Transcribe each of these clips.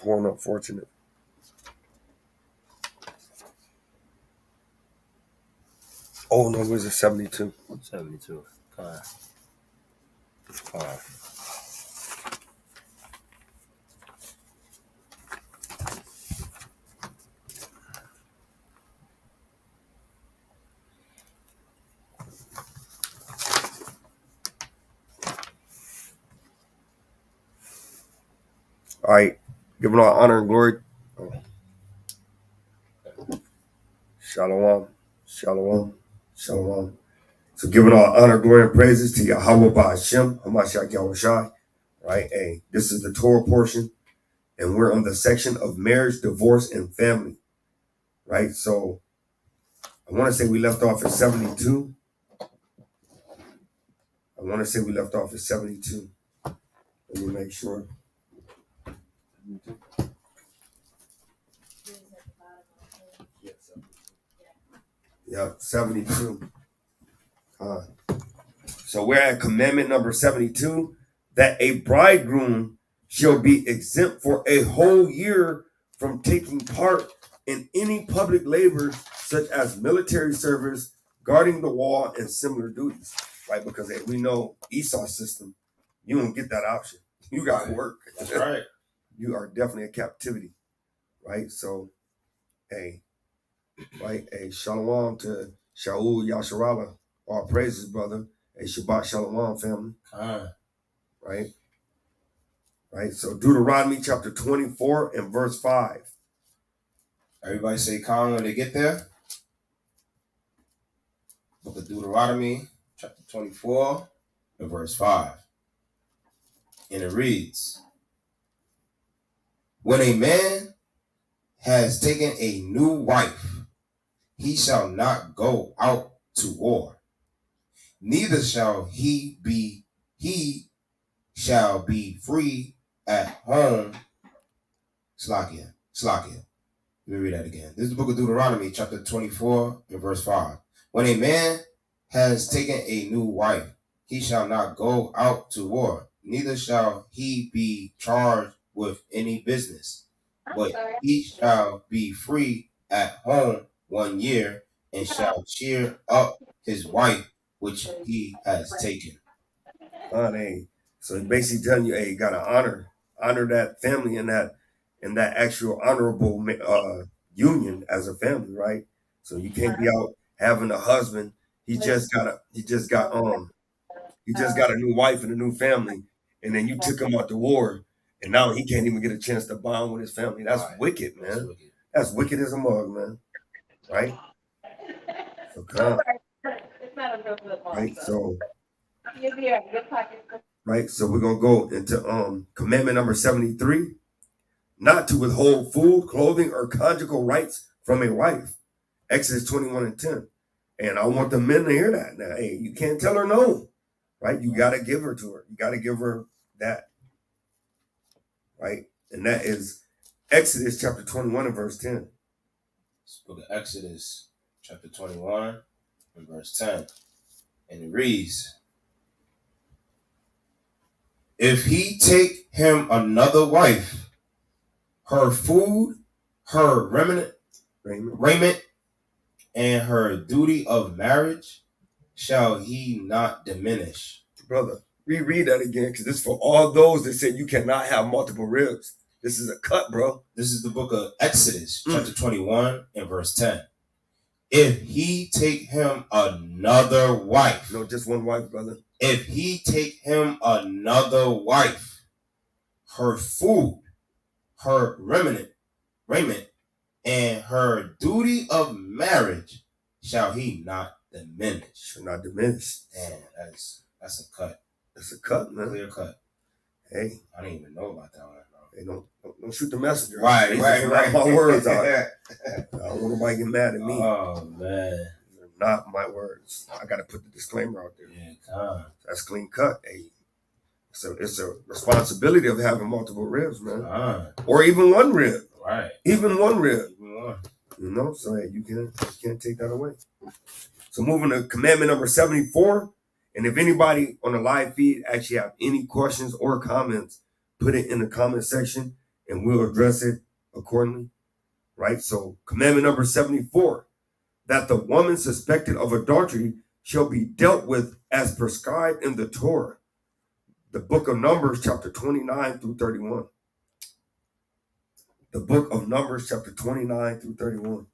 Poor and unfortunate. Oh no, was it 72? 72. Come on. All right, giving all honor and glory. Oh. Shalom, shalom, shalom. So giving all honor, glory, and praises to Yahweh Ba'Hashem, Hamashiach Yahushai. Right, hey, this is the Torah portion, and we're on the section of marriage, divorce, and family. Right, so I want to say we left off at 72. Let me make sure. Yeah, 72. So we're at commandment number 72, that a bridegroom shall be exempt for a whole year from taking part in any public labor such as military service, guarding the wall, and similar duties. Right? Because we know Esau's system, you don't get that option. You got to work. That's right. You are definitely in captivity. Right? So, hey, shalom to Shaul Yasharala. All praises, brother. Hey, Shabbat Shalom, family. Right. So Deuteronomy chapter 24 and verse 5. Everybody say Khan when they get there. Book of Deuteronomy chapter 24 and verse 5. And it reads, when a man has taken a new wife, he shall not go out to war, neither shall he shall be free at home. Slakia. Let me read that again. This is the book of Deuteronomy, chapter 24 and verse 5. When a man has taken a new wife, he shall not go out to war, neither shall he be charged with any business, but he shall be free at home 1 year, and shall cheer up his wife which he has taken. So basically telling you, hey, you gotta honor that family and that actual honorable union as a family, right? So you can't be out having a husband. He just got a new wife and a new family, and then you took him out to war, and now he can't even get a chance to bond with his family. That's wicked, man. That's wicked as a mug, man. Right? So come. Right. So. Right. So we're gonna go into commandment number 73. Not to withhold food, clothing, or conjugal rights from a wife. Exodus 21 and 10. And I want the men to hear that. Now, hey, you can't tell her no, right? You got to give her to her. You got to give her that, right? And that is Exodus chapter 21 and verse 10. Book of Exodus chapter 21 and verse 10. And it reads, if he take him another wife, her food, her raiment, and her duty of marriage shall he not diminish. Brother, reread that again, because this is for all those that said you cannot have multiple ribs. This is a cut, bro. This is the book of Exodus, chapter 21 and verse 10. If he take him another wife. No, just one wife, brother. If he take him another wife, her food, her raiment, and her duty of marriage shall he not diminish. Shall not diminish. Man, that's a cut. That's a cut, man. Clear cut. Hey, I didn't even know about that one. Hey, don't shoot the messenger. Right. My words are. I don't want nobody get mad at me. Oh man, they're not my words. I got to put the disclaimer out there. Yeah, that's clean cut. Hey, it's a responsibility of having multiple ribs, man, or even one rib. Right. Even one rib. You know, so hey, you can't take that away. So moving to commandment number 74, and if anybody on the live feed actually have any questions or comments, put it in the comment section, and we'll address it accordingly, right? So commandment number 74, that the woman suspected of adultery shall be dealt with as prescribed in the Torah. The book of Numbers, chapter 29 through 31. The book of Numbers, chapter 29 through 31.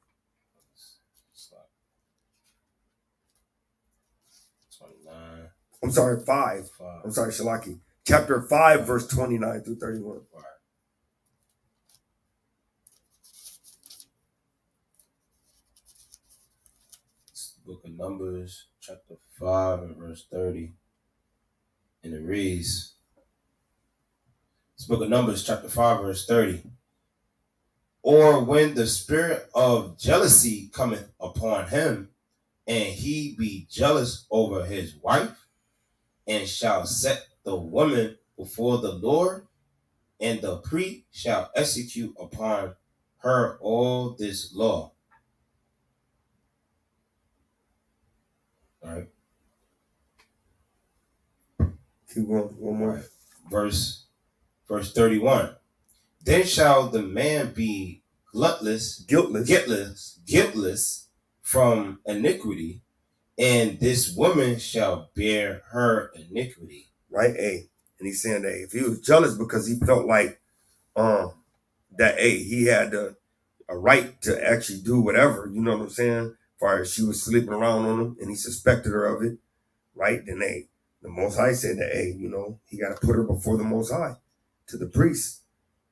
29. I'm sorry, 5. I'm sorry, Shalaki. Chapter 5, verse 29 through 31. Right. It's the book of Numbers, chapter 5 and verse 30. And it reads, it's the book of Numbers, chapter 5, verse 30. Or when the spirit of jealousy cometh upon him, and he be jealous over his wife, and shall set the woman before the Lord, and the priest shall execute upon her all this law. All right. Keep going. One more. Right. Verse 31. Then shall the man be guiltless from iniquity, and this woman shall bear her iniquity. Right, and he's saying that if he was jealous because he felt like that he had a right to actually do whatever, you know what I'm saying, as far as she was sleeping around on him and he suspected her of it, right? Then the Most High said that he got to put her before the Most High to the priest,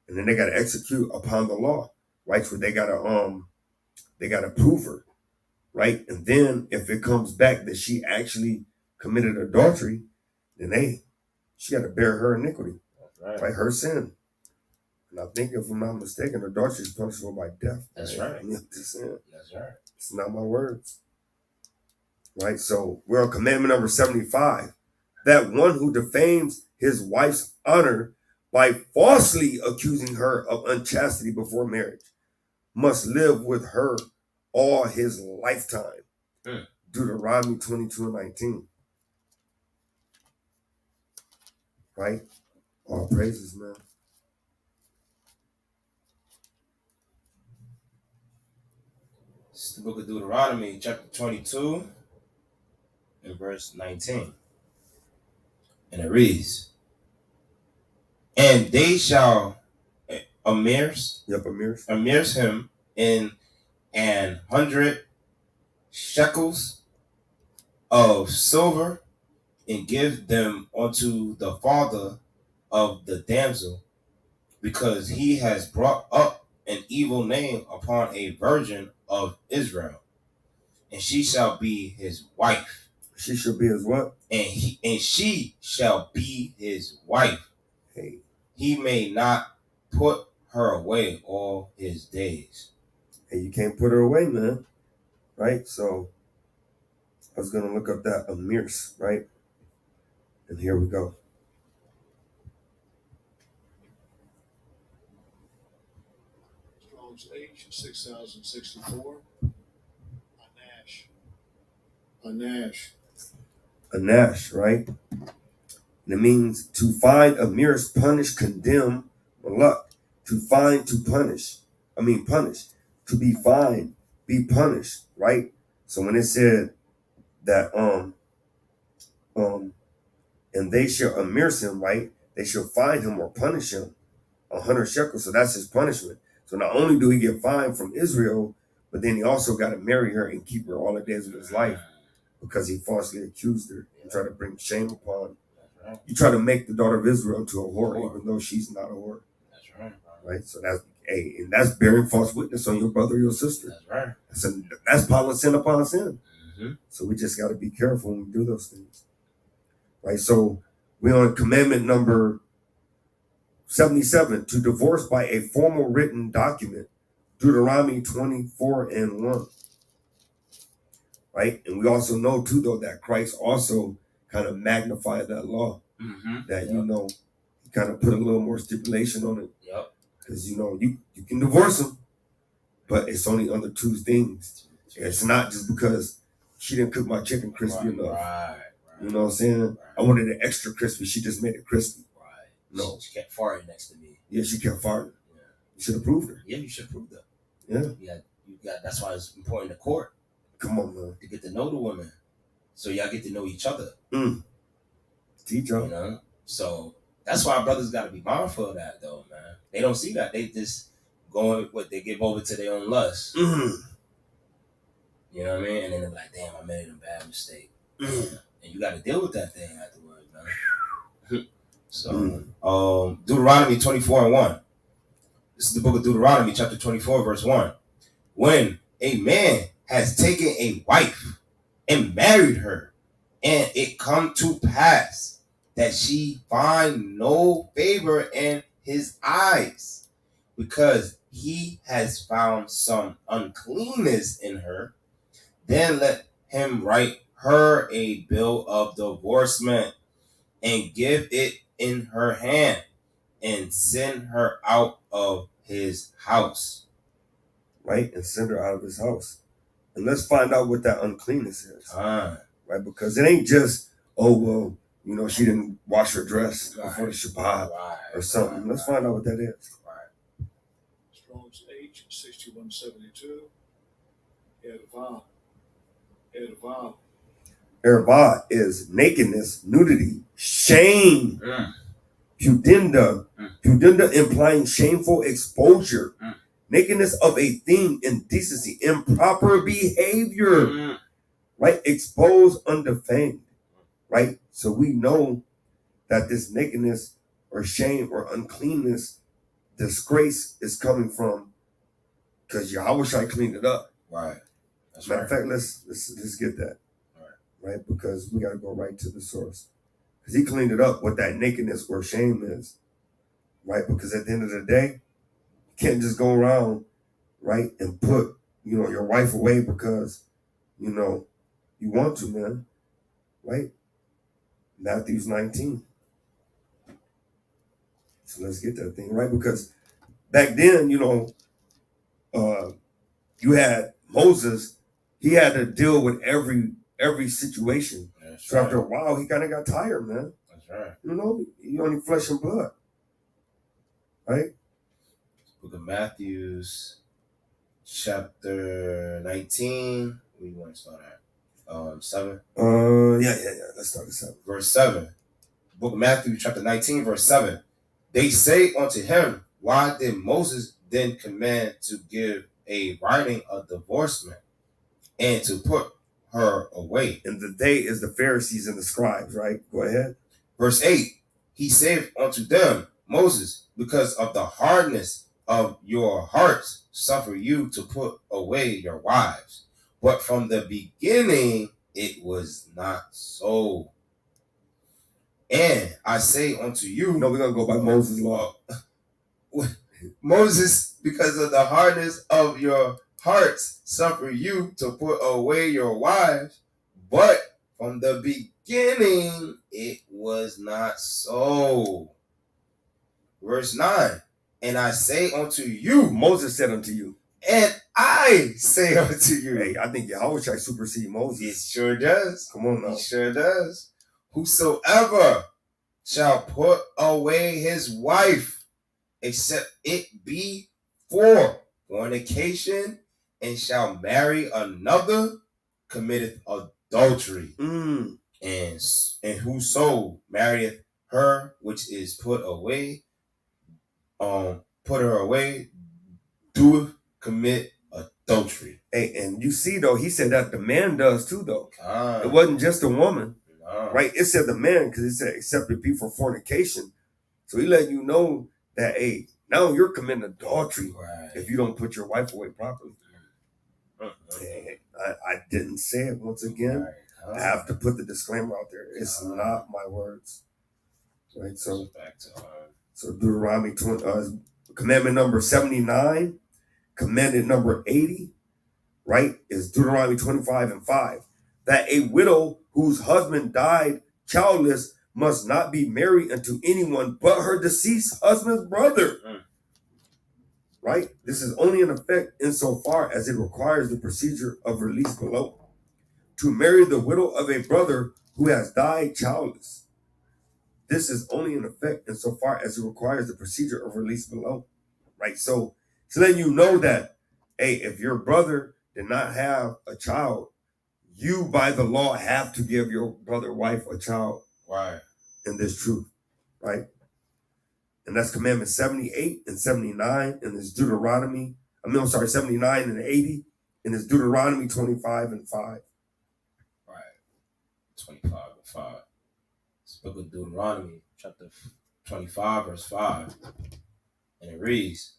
and then they got to execute upon the law, right? So they got to prove her, right? And then if it comes back that she actually committed adultery, then she got to bear her iniquity, right? Her sin. And I think, if I'm not mistaken, adultery is punishable by death. That's right. That's right. It's not my words. Right? So we're on commandment number 75. That one who defames his wife's honor by falsely accusing her of unchastity before marriage must live with her all his lifetime. Deuteronomy 22:19. Right? All praises, man. It's the book of Deuteronomy, chapter 22, and verse 19. And it reads, and they shall amerce him in 100 shekels of silver, and give them unto the father of the damsel, because he has brought up an evil name upon a virgin of Israel, and she shall be his wife. She shall be his what? And she shall be his wife. Hey. He may not put her away all his days. Hey, you can't put her away, man. Right? So I was gonna look up that amerce, right? And here we go. Strong's H 6064. Anash, right? And it means to find, amerce, punish, condemn, maluk. To find, to punish. Punish. To be fined, be punished, right? So when it said that and they shall amerce him, right? They shall fine him or punish him 100 shekels. So that's his punishment. So not only do he get fined from Israel, but then he also got to marry her and keep her all the days of his life, because he falsely accused her and tried to bring shame upon. You try to make the daughter of Israel to a whore, even though she's not a whore. That's right. Right? So and that's bearing false witness on your brother or your sister. That's right. That's piling sin upon sin. Mm-hmm. So we just got to be careful when we do those things. Right? So we're on commandment number 77, to divorce by a formal written document. Deuteronomy 24:1. Right? And we also know too, though, that Christ also kind of magnified that law. That he kind of put a little more stipulation on it. Yep. Because you can divorce him, but it's only under 2 things. It's not just because she didn't cook my chicken crispy enough. Right. You know what I'm saying? Right. I wanted it extra crispy. She just made it crispy. Right. No. She kept farting next to me. Yeah, she kept farting. You should have proved her. Yeah, you should prove that. Yeah. You got. That's why it's important to court. Come on, man. To get to know the woman, so y'all get to know each other. Teach her. You know, so that's why brothers got to be mindful of that, though, man. They don't see that. They just going what they give over to their own lust. You know what I mean? And then they're like, "Damn, I made a bad mistake," and you got to deal with that thing afterwards, man. So, Deuteronomy 24:1. This is the book of Deuteronomy, chapter 24, verse 1. When a man has taken a wife and married her, and it come to pass that she find no favor in his eyes, because he has found some uncleanness in her, then let him write her a bill of divorcement and give it in her hand and send her out of his house. Right? And send her out of his house. And let's find out what that uncleanness is. Right? Because it ain't just, oh, well, you know, she didn't wash her dress before the Shabbat or something. Let's find out what that is. Strong's H 6172. Erva is nakedness, nudity, shame. Pudenda implying shameful exposure. Nakedness of a thing, indecency, improper behavior. Right? Exposed, undefamed. Right? So we know that this nakedness or shame or uncleanness, disgrace is coming from because Yahweh cleaned it up. Right. That's Matter right. of fact, let's get that. Right? Because we got to go right to the source. Because he cleaned it up, what that nakedness or shame is. Right? Because at the end of the day, you can't just go around, right, and put, you know, your wife away because, you know, you want to, man. Right? Matthew 19. So let's get that thing, right? Because back then, you know, you had Moses, he had to deal with every situation. That's So right. after a while, he kind of got tired, man. That's right. You know, he only flesh and blood. Right? Book of Matthew's, chapter 19. Where you want to start at? 7. Yeah. Let's start at 7. Verse 7. Book of Matthew, chapter 19, verse 7. They say unto him, why did Moses then command to give a writing of divorcement and to put her away? And the they is the Pharisees and the scribes, right? Go ahead. Verse 8. He said unto them, Moses, because of the hardness of your hearts, suffer you to put away your wives. But from the beginning, it was not so. And I say unto you, No, we're going to go by Moses' law. Moses, because of the hardness of your hearts, suffer you to put away your wives. But from the beginning, it was not so. Verse 9. And I say unto you, Moses said unto you. and I say unto you. Hey, I think Yahweh supersede It Moses. sure does. Come on now. It sure does. Whosoever shall put away his wife, except it be for fornication, and shall marry another, committeth adultery. And whoso marrieth her which is put her away, doeth commit adultery. Hey, and you see though, he said that the man does too though. It wasn't just the woman. Right? It said the man, because it said except it be for fornication. So he let you know that, hey, now you're committing adultery if you don't put your wife away properly. Hey, I didn't say it once again. I have to put the disclaimer out there. It's not my words. Right? So Deuteronomy 20, commandment number 79, commandment number 80, right, is Deuteronomy 25:5. That a widow whose husband died childless must not be married unto anyone but her deceased husband's brother. Right? This is only in effect insofar as it requires the procedure of release below. To marry the widow of a brother who has died childless. This is only in effect insofar as it requires the procedure of release below. right? So it's letting you know that, hey, if your brother did not have a child, you by the law have to give your brother wife a child, Right. in this truth, right? And that's commandment 78 and 79 in this Deuteronomy. 79 and 80 in this Deuteronomy 25 and 5. Right. 25 and 5. This book of Deuteronomy, chapter 25, verse 5. And it reads,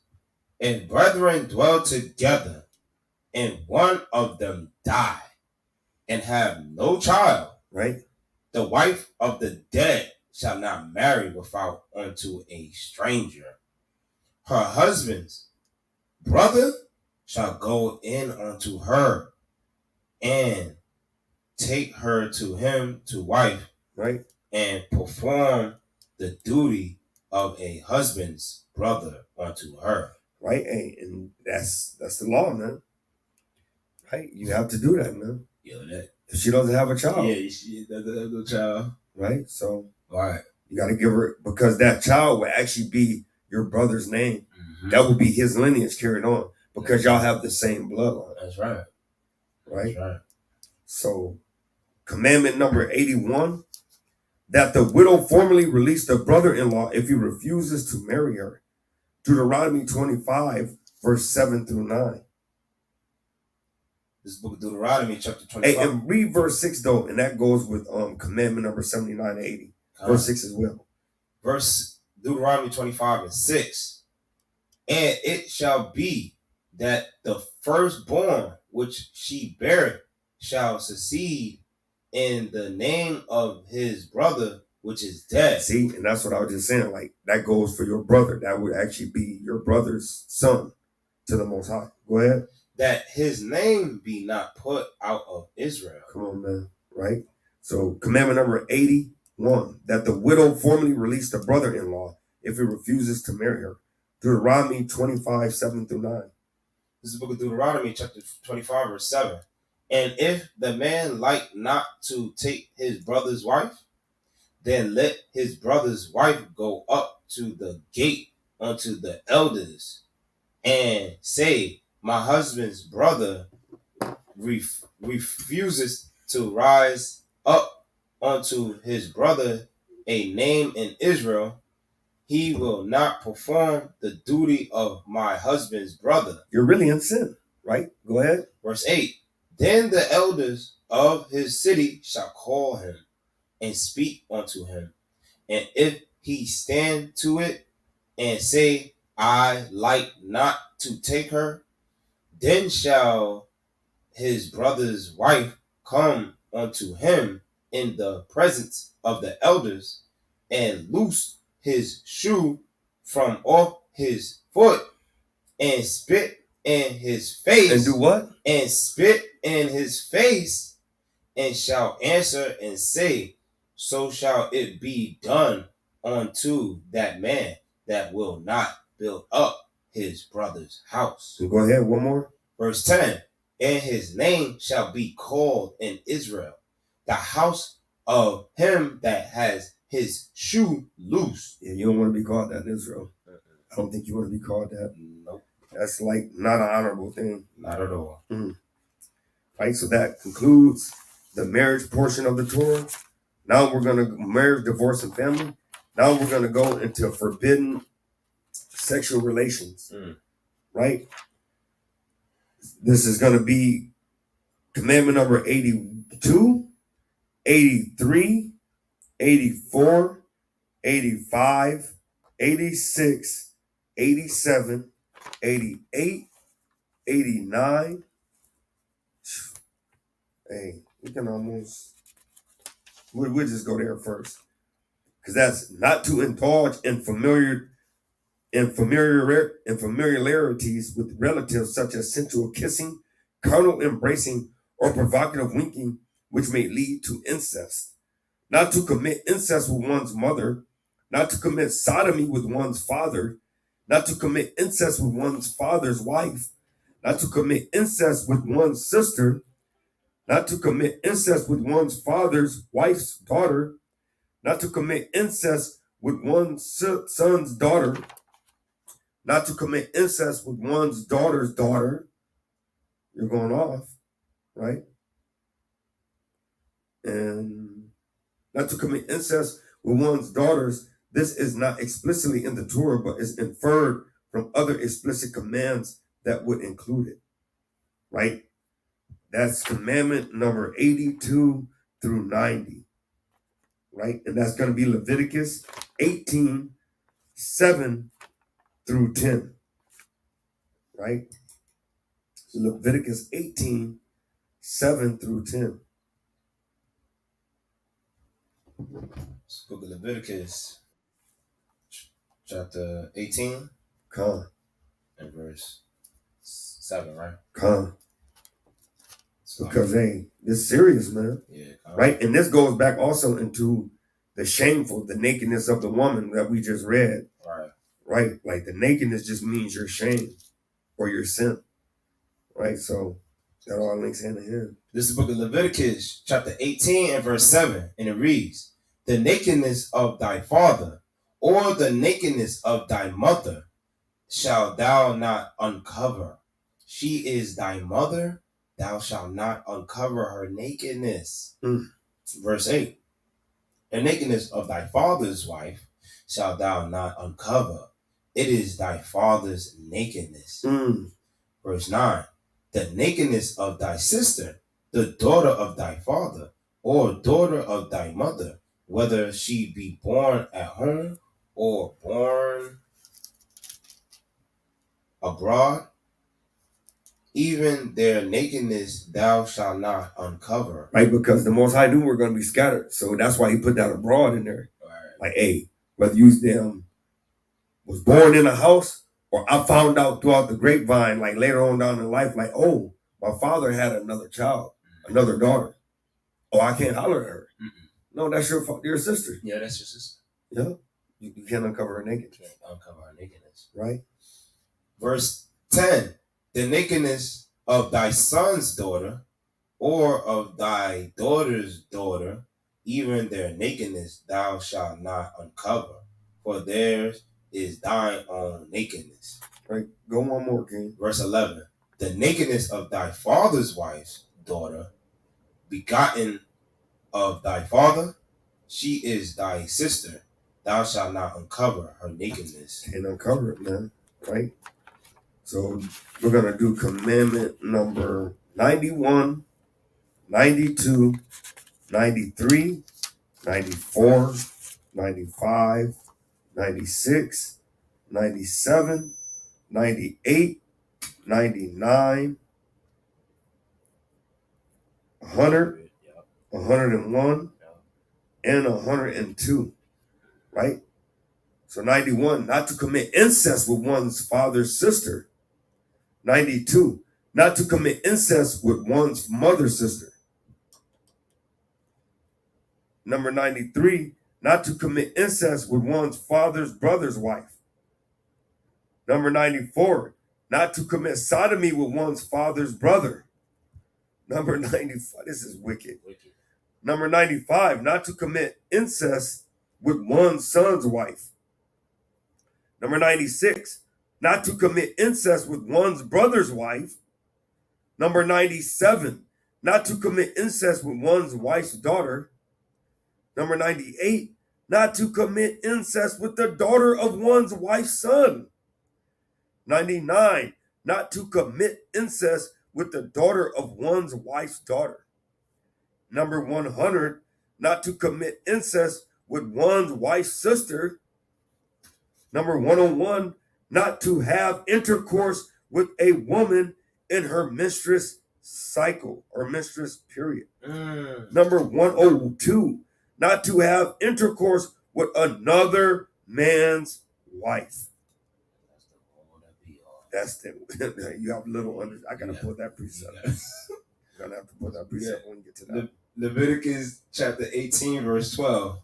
"If brethren dwell together, and one of them die, and have no child, Right? the wife of the dead shall not marry without unto a stranger. Her husband's brother shall go in unto her, and take her to him to wife, Right? and perform the duty of a husband's brother unto her." Right? Hey, and that's the law, man. Right? You have to do that, man. Yo, that. If she doesn't have a child. Yeah, she doesn't have no child. Right? So Right. you got to give her, because that child will actually be your brother's name. Mm-hmm. That will be his lineage carried on, because y'all have the same bloodline. That's right. Right? That's right. So commandment number 81, that the widow formally release the brother-in-law if he refuses to marry her. Deuteronomy 25, verse 7 through 9. This book of Deuteronomy, chapter 25. Hey, and read verse 6 though, and that goes with commandment number 79 and 80. Verse 6 as well. Verse Deuteronomy 25 and 6. "And it shall be that the firstborn which she beareth shall succeed in the name of his brother which is dead." See, and that's what I was just saying. Like, that goes for your brother. That would actually be your brother's son to the Most High. Go ahead. "That his name be not put out of Israel." Come on, man. Right? So commandment number 81, that the widow formally release the brother-in-law if he refuses to marry her. Deuteronomy 25, 7 through 9. This is the book of Deuteronomy, chapter 25, verse 7. "And if the man like not to take his brother's wife, then let his brother's wife go up to the gate unto the elders, and say, My husband's brother refuses to rise up unto his brother a name in Israel. He will not perform the duty of my husband's brother." You're really in sin, right? Go ahead. Verse 8. "Then the elders of his city shall call him, and speak unto him. And if he stand to it, and say, I like not to take her, then shall his brother's wife come unto him in the presence of the elders, and loose his shoe from off his foot, and spit in his face." And do what? "And spit in his face, and shall answer and say, So shall it be done unto that man that will not build up his brother's house." So go ahead, one more. Verse 10. "And his name shall be called in Israel, the house of him that has his shoe loose." Yeah, you don't want to be called that in Israel. I don't think you want to be called that. Nope. That's like not an honorable thing. Not at all. Right, so that concludes the marriage portion of the Torah. Now we're going to marriage, divorce, and family. Now we're going to go into forbidden sexual relations. Right? This is going to be commandment number 82, 83, 84, 85, 86, 87, 88, 89. Hey, we can almost, we'll just go there first. Because that's not to indulge in familiarities with relatives such as sensual kissing, carnal embracing, or provocative winking, which may lead to incest. Not to commit incest with one's mother, not to commit sodomy with one's father, not to commit incest with one's father's wife, not to commit incest with one's sister, not to commit incest with one's father's wife's daughter, not to commit incest with one's son's daughter, not to commit incest with one's daughter's daughter. You're going off, right? And not to commit incest with one's daughters. This is not explicitly in the Torah, but is inferred from other explicit commands that would include it, right? That's commandment number 82 through 90, right? And that's going to be Leviticus 18, 7 through 10, right? Leviticus 18, 7 through 10. Book of Leviticus, chapter 18, Come, and verse 7, right? come. Because, hey, this is serious, man. Yeah. Right? And this goes back also into the shameful, the nakedness of the woman that we just read. Right. Right? Like the nakedness just means your shame or your sin. Right? So that all links hand in hand. This is the book of Leviticus, chapter 18 and verse 7, and it reads, "The nakedness of thy father, or the nakedness of thy mother, shalt thou not uncover. She is thy mother, thou shalt not uncover her nakedness." Verse 8, "The nakedness of thy father's wife shalt thou not uncover. It is thy father's nakedness." Verse 9, "The nakedness of thy sister, the daughter of thy father, or daughter of thy mother, whether she be born at home or born abroad, even their nakedness thou shalt not uncover." Right? Because the Most High knew we're going to be scattered. So that's why he put that abroad in there. Right. Like, hey, whether you was born in a house, or I found out throughout the grapevine, like later on down in life, like, oh, my father had another child, another daughter. Oh, I can't holler at her. No, that's your sister. Yeah, that's your sister. Yeah. You can't uncover her nakedness. Can't uncover her nakedness. Right? Verse 10, "The nakedness of thy son's daughter, or of thy daughter's daughter, even their nakedness thou shalt not uncover, for theirs is thine own nakedness." Right? Go one more, King. Verse 11, "The nakedness of thy father's wife's daughter, begotten of thy father, she is thy sister. Thou shalt not uncover her nakedness." Can't uncover it, man. Right? So we're going to do commandment number 91, 92, 93, 94, 95, 96, 97, 98, 99, 100, 101, and 102, right? So 91, not to commit incest with one's father's sister. 92, not to commit incest with one's mother's sister. Number 93, not to commit incest with one's father's brother's wife. Number 94, not to commit sodomy with one's father's brother. Number 95, this is wicked. Number 95, not to commit incest with one's son's wife. Number 96, not to commit incest with one's brother's wife. Number 97, not to commit incest with one's wife's daughter. Number 98, not to commit incest with the daughter of one's wife's son. 99, not to commit incest with the daughter of one's wife's daughter. Number 100, not to commit incest with one's wife's sister. Number 101, not to have intercourse with a woman in her menstruous cycle or menstruous period. Number 102, not to have intercourse with another man's wife. That's the you have little under. I gotta put that precept. You're gonna have to put that precept when you get to that. Leviticus chapter 18, verse 12.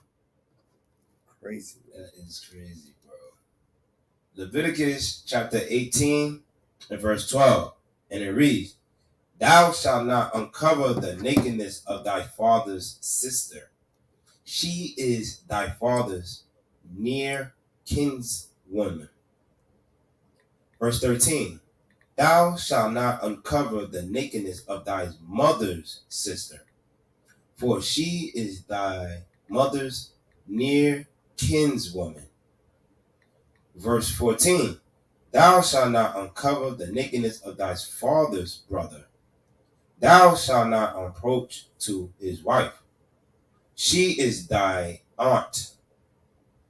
Crazy. That is crazy, bro. Leviticus chapter 18 and verse 12. And it reads, "Thou shalt not uncover the nakedness of thy father's sister. She is thy father's near kinswoman." Verse 13. Thou shalt not uncover the nakedness of thy mother's sister, for she is thy mother's near kinswoman. Verse 14. Thou shalt not uncover the nakedness of thy father's brother. Thou shalt not approach to his wife. She is thy aunt.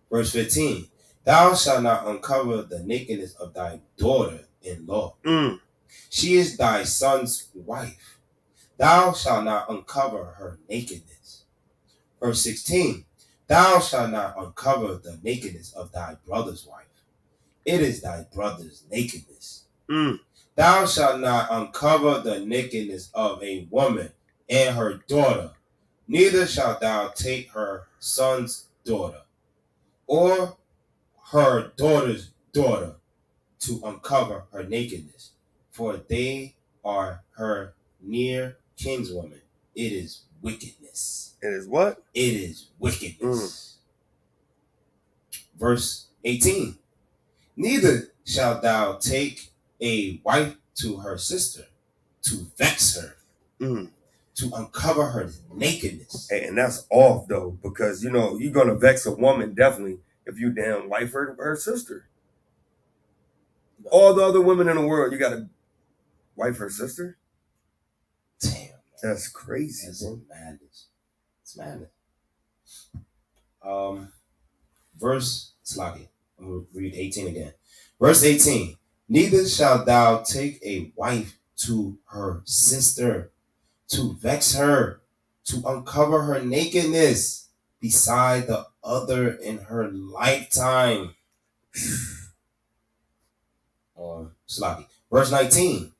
Verse 15. Thou shalt not uncover the nakedness of thy daughter-in-law. She is thy son's wife. Thou shalt not uncover her nakedness. Verse 16. Thou shalt not uncover the nakedness of thy brother's wife. It is thy brother's nakedness. Thou shalt not uncover the nakedness of a woman and her daughter, neither shalt thou take her son's daughter, or her daughter's daughter, to uncover her nakedness, for they are her near kinswoman. It is wickedness. It is what? It is wickedness. Verse 18. Neither shalt thou take a wife to her sister, to vex her, to uncover her nakedness. And that's off though, because you know you're gonna vex a woman definitely if you damn wife her sister. All the other women in the world, you gotta wife her sister. Damn, man. That's crazy. That's madness. It's madness. Verse Slaki. I'm gonna read 18 again. Verse 18. Neither shalt thou take a wife to her sister, to vex her, to uncover her nakedness beside the other in her lifetime. Slaki. Verse 19.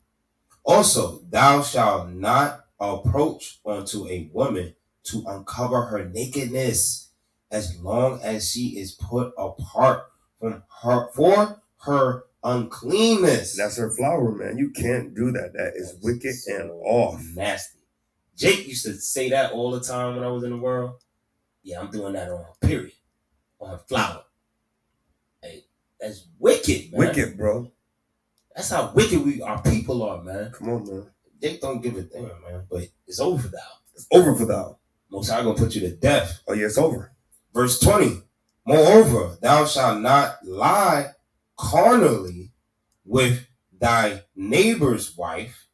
Also, thou shalt not approach unto a woman to uncover her nakedness, as long as she is put apart from her for her uncleanness. That's her flower, man. You can't do that. That is wicked so and off. Nasty. Jake used to say that all the time when I was in the world. Yeah, I'm doing that on her period. On her flower. Hey, that's wicked, man. Wicked, bro. That's how wicked our people are, man. Come on, man. Jake don't give a damn, man. But it's over for thou. It's over for thou. Most High gonna put you to death. Oh yeah, it's over. Verse 20. Moreover, thou shalt not lie carnally with thy neighbor's wife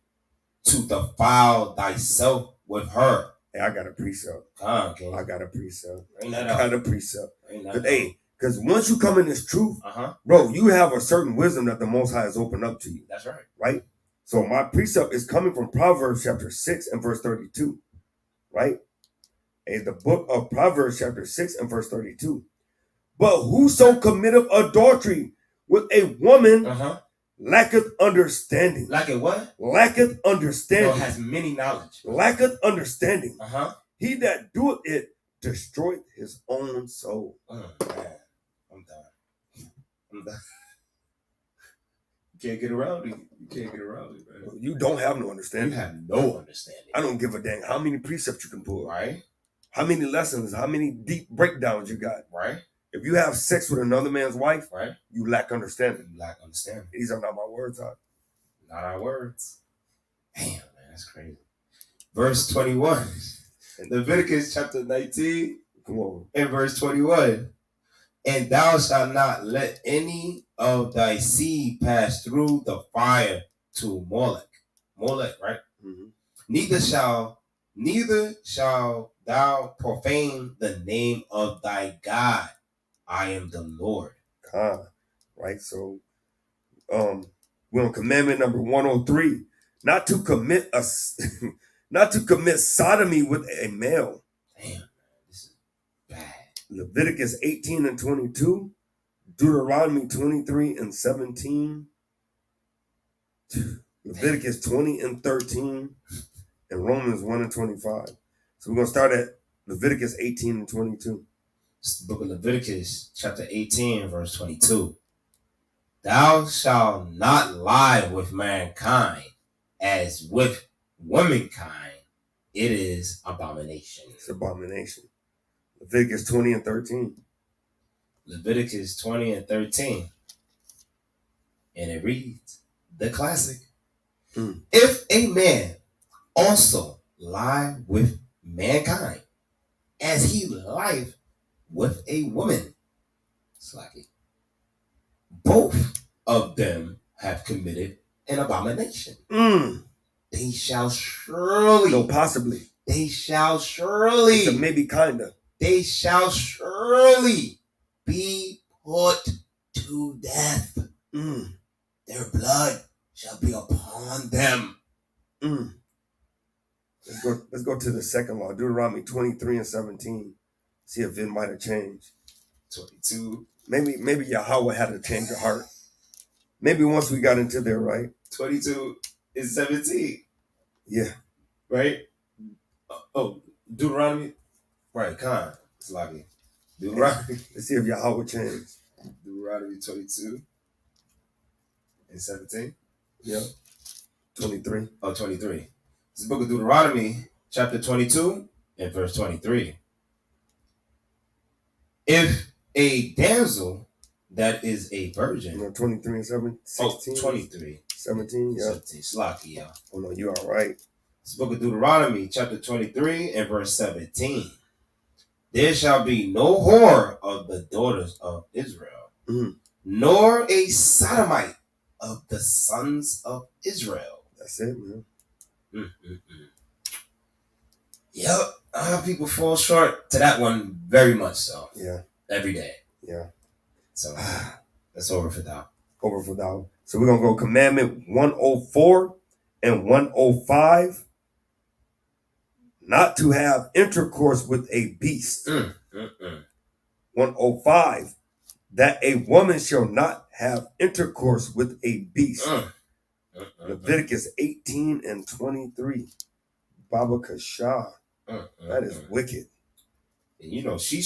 to defile thyself with her. Hey, I got a precept. Okay. I got a precept. Bring that I up. got a precept. Bring that But up. hey, because once you come in this truth, Uh-huh. bro, you have a certain wisdom that the Most High has opened up to you. That's right. Right? So my precept is coming from Proverbs chapter 6 and verse 32. Right? And the book of Proverbs chapter 6 and verse 32. But whoso committeth adultery with a woman lacketh understanding. Lacketh what? Lacketh understanding. No, has many knowledge. Lacketh understanding. He that doeth it destroyeth his own soul. Man. I'm done. You can't get around it. You can't get around it, man. You don't have no understanding. You have no understanding. I don't give a dang how many precepts you can pull. Right? How many lessons, how many deep breakdowns you got. Right? If you have sex with another man's wife, right, you lack understanding. You lack understanding. These are not my words, huh? Not our words. Damn, man, that's crazy. Verse 21. Leviticus chapter 19. Come on. And verse 21. And thou shalt not let any of thy seed pass through the fire to Molech. Molech, right? Mm-hmm. Neither shall thou profane the name of thy God. I am the Lord. Right? So we're on commandment number 103. Not to commit sodomy with a male. Damn, man, this is bad. Leviticus 18 and 22. Deuteronomy 23 and 17. Leviticus 20 and 13. And Romans 1 and 25. So we're going to start at Leviticus 18 and 22. It's the book of Leviticus, chapter 18, verse 22. Thou shalt not lie with mankind as with womankind. It is abomination. It's abomination. Leviticus 20 and 13. Leviticus 20 and 13. And it reads, the classic. Mm. If a man also lie with mankind, as he lieth with a woman, slacky, both of them have committed an abomination. Mm. They shall surely, No, possibly. they shall surely, It's a maybe kinda. they shall surely be put to death. Mm. Their blood shall be upon them. Mm. Let's go to the second law, Deuteronomy 23 and 17. See if it might have changed. 22. Maybe Yahweh had to change her heart. Maybe once we got into there, right? 22 is 17. Yeah. Right? Oh, Deuteronomy. Right, Khan. It's like Deuteronomy. Let's see if Yahweh changed. Deuteronomy 22 and 17. Yeah. 23. Oh, 23. This is the book of Deuteronomy, chapter 22 and verse 23. If a damsel that is a virgin. 23 and 7, 16. 23. 17, yeah. 17. Slocky, yeah. Oh, no, you all right. This book of Deuteronomy, chapter 23 and verse 17. There shall be no whore of the daughters of Israel, nor a sodomite of the sons of Israel. That's it, man. Yep, people fall short to that one very much so. Yeah. Every day. Yeah. So that's over for thou. Over for thou. So we're going to go commandment 104 and 105. Not to have intercourse with a beast. 105. That a woman shall not have intercourse with a beast. Leviticus 18 and 23. Baba Kasha. That is wicked. And you know, she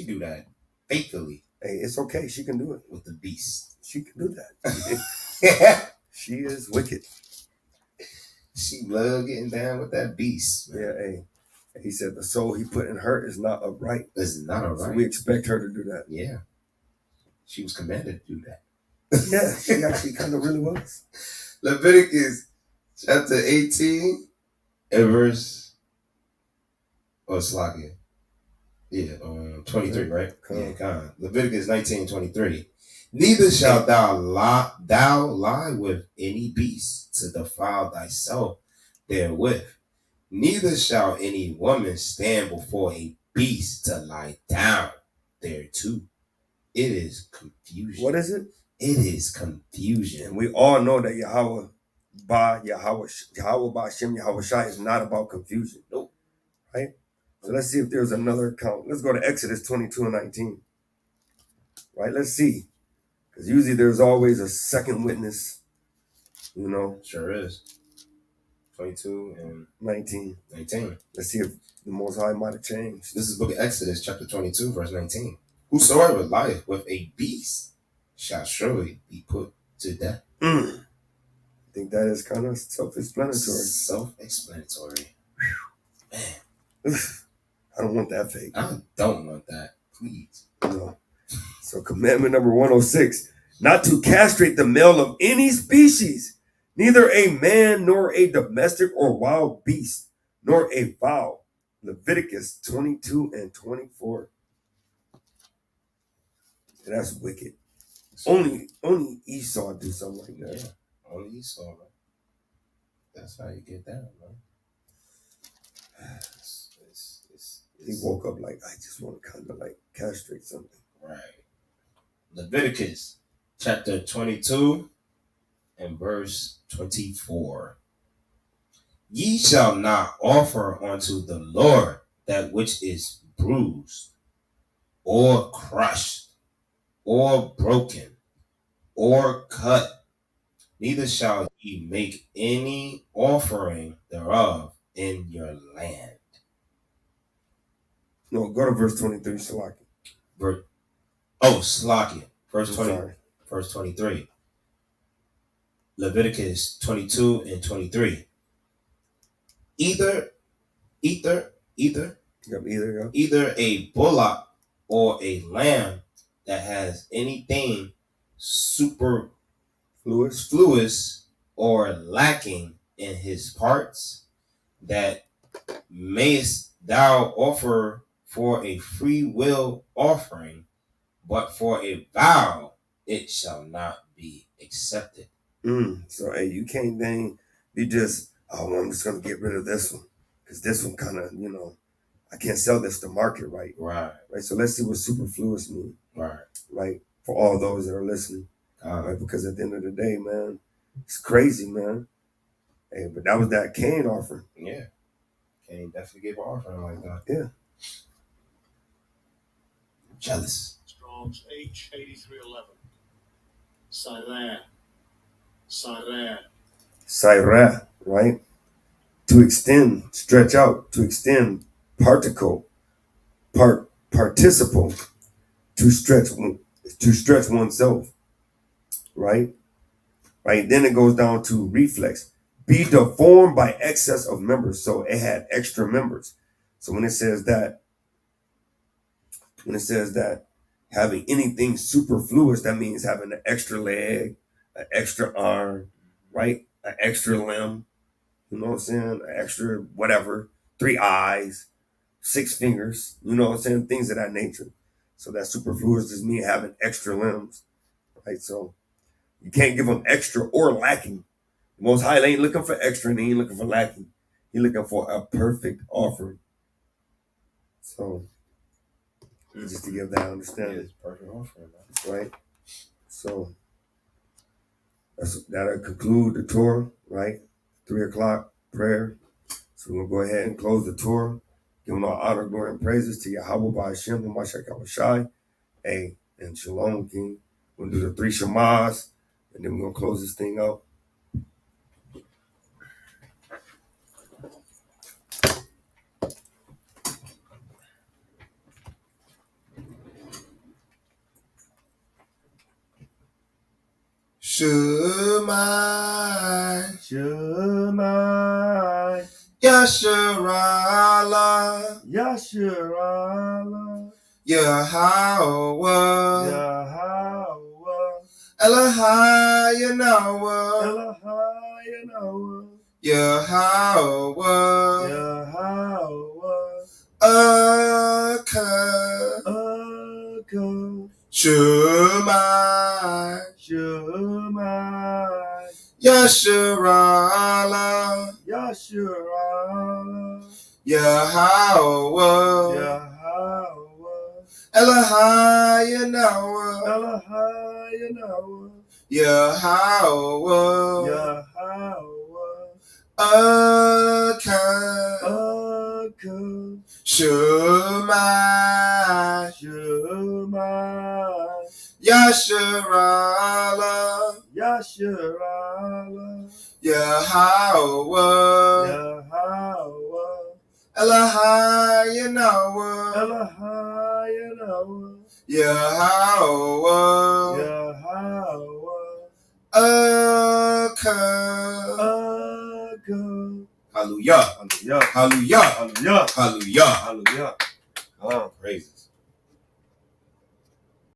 do that faithfully. Hey, it's okay. She can do it. With the beast. She can do that. She is wicked. She love getting down with that beast. Man. Yeah, hey. He said the soul he put in her is not upright. It's not upright. So we expect her to do that. Yeah. She was commanded to do that. Yeah, she actually kind of really was. Leviticus chapter 18 and verse, Slakia. Yeah, 23, right? Yeah, kind. Leviticus 19:23. Neither shalt thou lie with any beast to defile thyself therewith. Neither shall any woman stand before a beast to lie down thereto. It is confusion. What is it? It is confusion. And we all know that Yahweh by Hashem Yahweh Shai is not about confusion. Nope. Right? So let's see if there's another account. Let's go to Exodus 22 and 19. Right? Let's see. Because usually there's always a second witness. You know? Sure is. 22 and 19. Let's see if the Most High might have changed. This is the book of Exodus, chapter 22, verse 19. Whosoever lieth with a beast shall surely be put to death. I think that is kind of self-explanatory. Self-explanatory. Man. I don't want that fake. I don't want that. Please. No. So commandment number 106, not to castrate the male of any species, neither a man nor a domestic or wild beast, nor a fowl. Leviticus 22 and 24. That's wicked. Only Esau do something like that. Yeah, only Esau, man. That's how you get down, man. He woke up like, I just want to kind of like castrate something. Right. Leviticus chapter 22 and verse 24. Ye shall not offer unto the Lord that which is bruised, or crushed, or broken, or cut, neither shall ye make any offering thereof in your land. No, go to verse 23, Salaki. Salakia. Verse 23. Leviticus 22 and 23. Either a bullock or a lamb that has anything superfluous superfluous or lacking in his parts, that mayest thou offer for a free will offering, but for a vow it shall not be accepted. So hey, you can't then be just, oh, I'm just gonna get rid of this one because this one kind of, I can't sell this to market right. Right. So let's see what superfluous means. Right. For all those that are listening. Right. Because at the end of the day, man, it's crazy, man. Hey, but that was that Cain offering. Yeah. Cain definitely gave an offering like that. Yeah. Jealous. Strong's H8311. Sirah. Right? To extend, stretch out, to extend, participle, to stretch oneself. Right? Then it goes down to reflex. Be deformed by excess of members. So it had extra members. So when it says that having anything superfluous, that means having an extra leg, an extra arm, right? An extra limb, you know what I'm saying? An extra whatever, 3 eyes, 6 fingers, you know what I'm saying? Things of that nature. So that superfluous just means having extra limbs, right? So you can't give them extra or lacking. The Most High ain't looking for extra and he ain't looking for lacking. He's looking for a perfect offering. So just to give that understanding. Yeah, it's perfect offering, man. Right? So that'll conclude the Torah, right? 3 o'clock prayer. So we'll go ahead and close the Torah. Giving all honor, glory, and praises to Yahweh by Hashem, Hamashiach Shai, and Shalom, King. We'll do the 3 Shemahs, and then we're going to close this thing out. Shemai, Shemai, Yasharala, Yasharala, Yahweh, Yahweh, Elohai Yahweh, Elohai Yahweh, Yahweh, Yahweh, Akah, Shemai, Shemai, Yasharala, Yasharala, Yahweh, Yahweh, Elohai Yahweh, Elohai Yahweh, Yahweh, Yahweh, Akah, Shemai, Shemai, Yasharala, Yasharala, Yahweh, Yahweh, Elohai Yahweh, Elohai Yahweh, Yahweh, Yahweh, Akah. Hallelujah. Hallelujah. Hallelujah. Hallelujah. Hallelujah. Hallelujah. Praises.